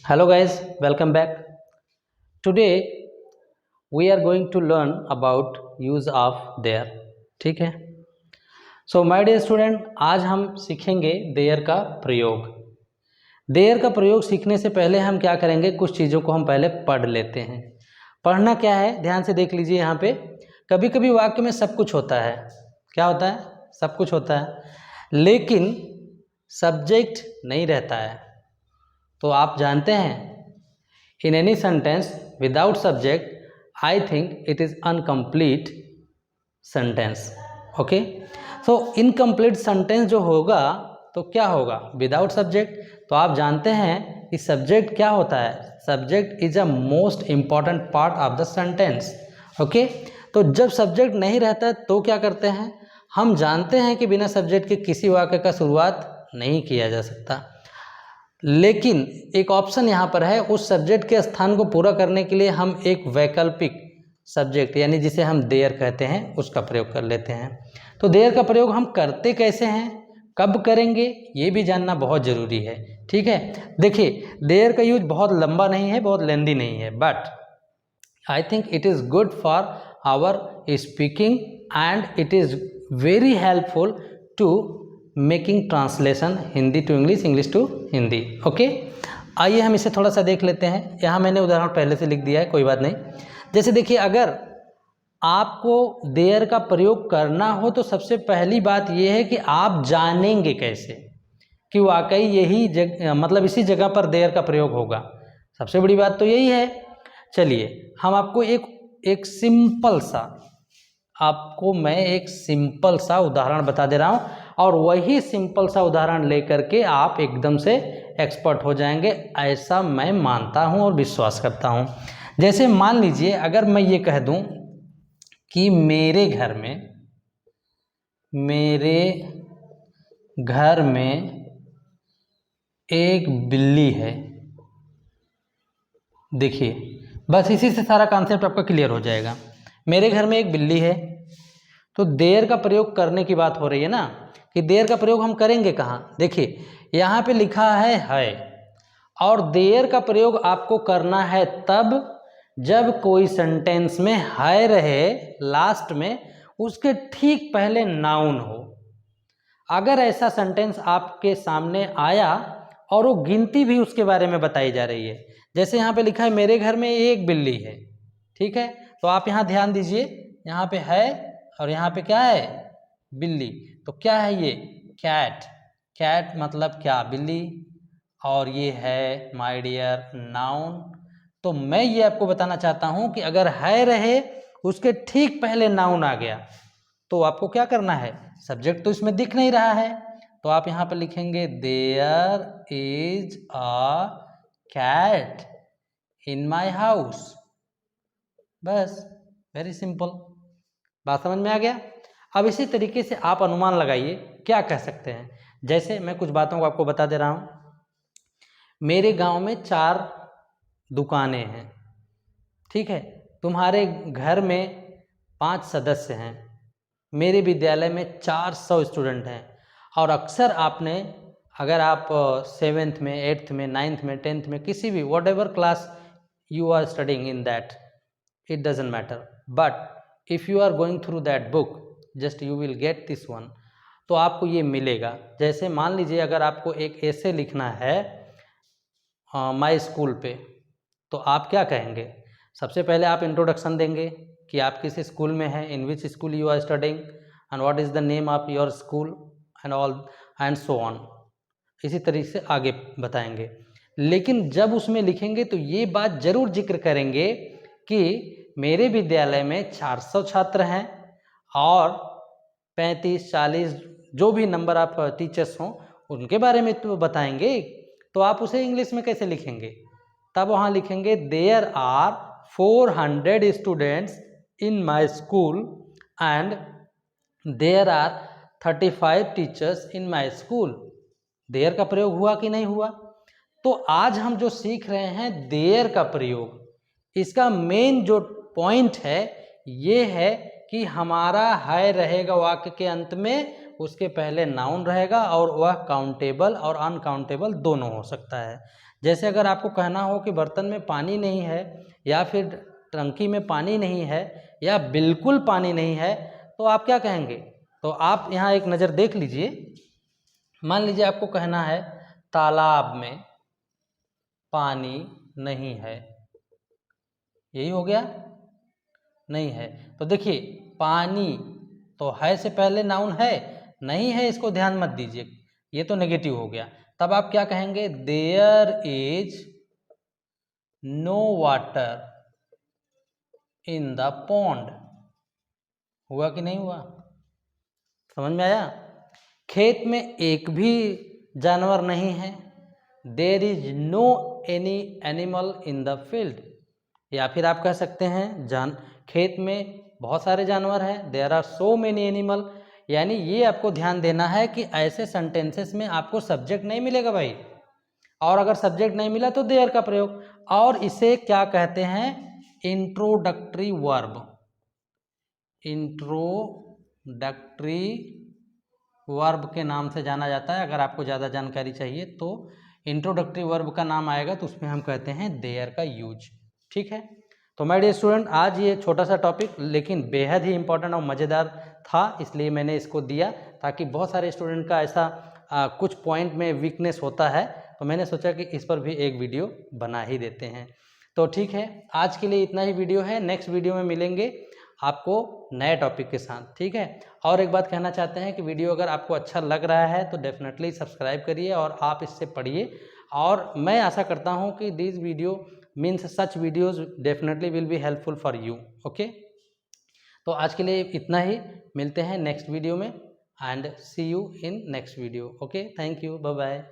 Hello guys, welcome back. Today we are going to learn about use of there. ठीक है. So my dear student, आज हम सीखेंगे there का प्रयोग. there का प्रयोग सीखने से पहले हम क्या करेंगे, कुछ चीज़ों को हम पहले पढ़ लेते हैं. पढ़ना क्या है, ध्यान से देख लीजिए. यहाँ पे कभी कभी वाक्य में सब कुछ होता है. क्या होता है? सब कुछ होता है, लेकिन सब्जेक्ट नहीं रहता है. तो आप जानते हैं, in any sentence without subject, I think it is incomplete sentence. Okay, so incomplete sentence जो होगा तो क्या होगा? Without subject. तो आप जानते हैं कि subject क्या होता है? Subject is a most important part of the sentence. Okay, तो जब subject नहीं रहता तो क्या करते हैं? हम जानते हैं कि बिना subject के किसी वाक्य का शुरुआत नहीं किया जा सकता, लेकिन एक ऑप्शन यहाँ पर है. उस सब्जेक्ट के स्थान को पूरा करने के लिए हम एक वैकल्पिक सब्जेक्ट यानी जिसे हम देयर कहते हैं उसका प्रयोग कर लेते हैं. तो देयर का प्रयोग हम करते कैसे हैं, कब करेंगे, ये भी जानना बहुत ज़रूरी है. ठीक है, देखिए देयर का यूज बहुत लंबा नहीं है, बहुत लेंदी नहीं है, but I think it is good for our speaking and it is very helpful to making translation Hindi to English, English to Hindi. Okay, आइए हम इसे थोड़ा सा देख लेते हैं. यहाँ मैंने उदाहरण पहले से लिख दिया है, कोई बात नहीं. जैसे देखिए, अगर आपको देयर का प्रयोग करना हो तो सबसे पहली बात यह है कि आप जानेंगे कैसे कि वाकई यही मतलब इसी जगह पर देयर का प्रयोग होगा. सबसे बड़ी बात तो यही है. चलिए हम आपको एक सिंपल सा मैं एक सिंपल सा उदाहरण बता दे रहा हूँ, और वही सिंपल सा उदाहरण लेकर के आप एकदम से एक्सपर्ट हो जाएंगे, ऐसा मैं मानता हूँ और विश्वास करता हूँ. जैसे मान लीजिए, अगर मैं ये कह दूँ कि मेरे घर में एक बिल्ली है. देखिए, बस इसी से सारा कॉन्सेप्ट आपका क्लियर हो जाएगा. मेरे घर में एक बिल्ली है, तो देयर का प्रयोग करने की बात हो रही है ना, कि देयर का प्रयोग हम करेंगे कहाँ. देखिए यहाँ पे लिखा है, और देयर का प्रयोग आपको करना है तब जब कोई सेंटेंस में है रहे लास्ट में, उसके ठीक पहले नाउन हो. अगर ऐसा सेंटेंस आपके सामने आया और वो गिनती भी उसके बारे में बताई जा रही है, जैसे यहाँ पे लिखा है मेरे घर में एक बिल्ली है. ठीक है, तो आप यहाँ ध्यान दीजिए, यहाँ पे है और यहाँ पे क्या है, बिल्ली. तो क्या है ये, कैट. कैट मतलब क्या, बिल्ली, और ये है माय डियर नाउन. तो मैं ये आपको बताना चाहता हूँ कि अगर है रहे उसके ठीक पहले नाउन आ गया तो आपको क्या करना है, सब्जेक्ट तो इसमें दिख नहीं रहा है, तो आप यहाँ पर लिखेंगे there is a cat in my house. बस, वेरी सिंपल. बात समझ में आ गया. अब इसी तरीके से आप अनुमान लगाइए क्या कह सकते हैं. जैसे मैं कुछ बातों को आपको बता दे रहा हूँ. मेरे गांव में 4 दुकानें हैं. ठीक है, तुम्हारे घर में 5 सदस्य हैं. मेरे विद्यालय में 400 स्टूडेंट हैं. और अक्सर आपने, अगर आप 7th में, 8th में, 9th में, 10th में, किसी भी what ever class you are studying in that, it doesn't matter, but if you are going through that book, just you will get this one. तो आपको ये मिलेगा. जैसे मान लीजिए, अगर आपको एक ऐसे लिखना है माय स्कूल पे, तो आप क्या कहेंगे, सबसे पहले आप इंट्रोडक्शन देंगे कि आप किस स्कूल में हैं, in which school you are studying and what is the name of your school and all and so on. इसी तरीके से आगे बताएंगे. लेकिन जब उसमें लिखेंगे तो ये बात जरूर जिक्र करेंगे कि मेरे विद्यालय में 400 छात्र हैं और 35-40 जो भी नंबर ऑफ टीचर्स हों उनके बारे में तो बताएंगे. तो आप उसे इंग्लिश में कैसे लिखेंगे, तब वहाँ लिखेंगे there are 400 students in my school and there are 35 teachers in my school. There का प्रयोग हुआ कि नहीं हुआ. तो आज हम जो सीख रहे हैं देयर का प्रयोग, इसका मेन जो पॉइंट है ये है कि हमारा है रहेगा वाक्य के अंत में उसके पहले नाउन रहेगा और वह काउंटेबल और अनकाउंटेबल दोनों हो सकता है। जैसे अगर आपको कहना हो कि बर्तन में पानी नहीं है या फिर टंकी में पानी नहीं है या बिल्कुल पानी नहीं है तो आप क्या कहेंगे? तो आप यहाँ एक नज़र देख लीजिए। मान लीजिए आपको कहना है तालाब में पानी नहीं है, यही हो गया, नहीं है। तो देखिए पानी तो है से पहले नाउन है, नहीं है इसको ध्यान मत दीजिए, ये तो नेगेटिव हो गया। तब आप क्या कहेंगे? There is no water in the pond. हुआ कि नहीं हुआ? समझ में आया? खेत में एक भी जानवर नहीं है। There is no any animal in the field. या फिर आप कह सकते हैं खेत में बहुत सारे जानवर हैं, there are so many animal. यानी ये आपको ध्यान देना है कि ऐसे सेंटेंसेस में आपको सब्जेक्ट नहीं मिलेगा भाई, और अगर सब्जेक्ट नहीं मिला तो देयर का प्रयोग। और इसे क्या कहते हैं? Introductory verb. इंट्रोडक्टरी वर्ब के नाम से जाना जाता है। अगर आपको ज़्यादा जानकारी चाहिए तो इंट्रोडक्टरी वर्ब का नाम आएगा तो उसमें हम कहते हैं देयर का यूज। ठीक है, तो माय डियर स्टूडेंट, आज ये छोटा सा टॉपिक लेकिन बेहद ही इंपॉर्टेंट और मज़ेदार था, इसलिए मैंने इसको दिया ताकि बहुत सारे स्टूडेंट का ऐसा कुछ पॉइंट में वीकनेस होता है, तो मैंने सोचा कि इस पर भी एक वीडियो बना ही देते हैं। तो ठीक है, आज के लिए इतना ही वीडियो है। नेक्स्ट वीडियो में मिलेंगे आपको नए टॉपिक के साथ। ठीक है, और एक बात कहना चाहते हैं कि वीडियो अगर आपको अच्छा लग रहा है तो डेफिनेटली सब्सक्राइब करिए और आप इससे पढ़िए। और मैं आशा करता हूं कि this video means such videos definitely will be helpful for you. Okay, तो आज के लिए इतना ही, मिलते हैं नेक्स्ट वीडियो में and see you in next video. Okay, thank you, bye bye.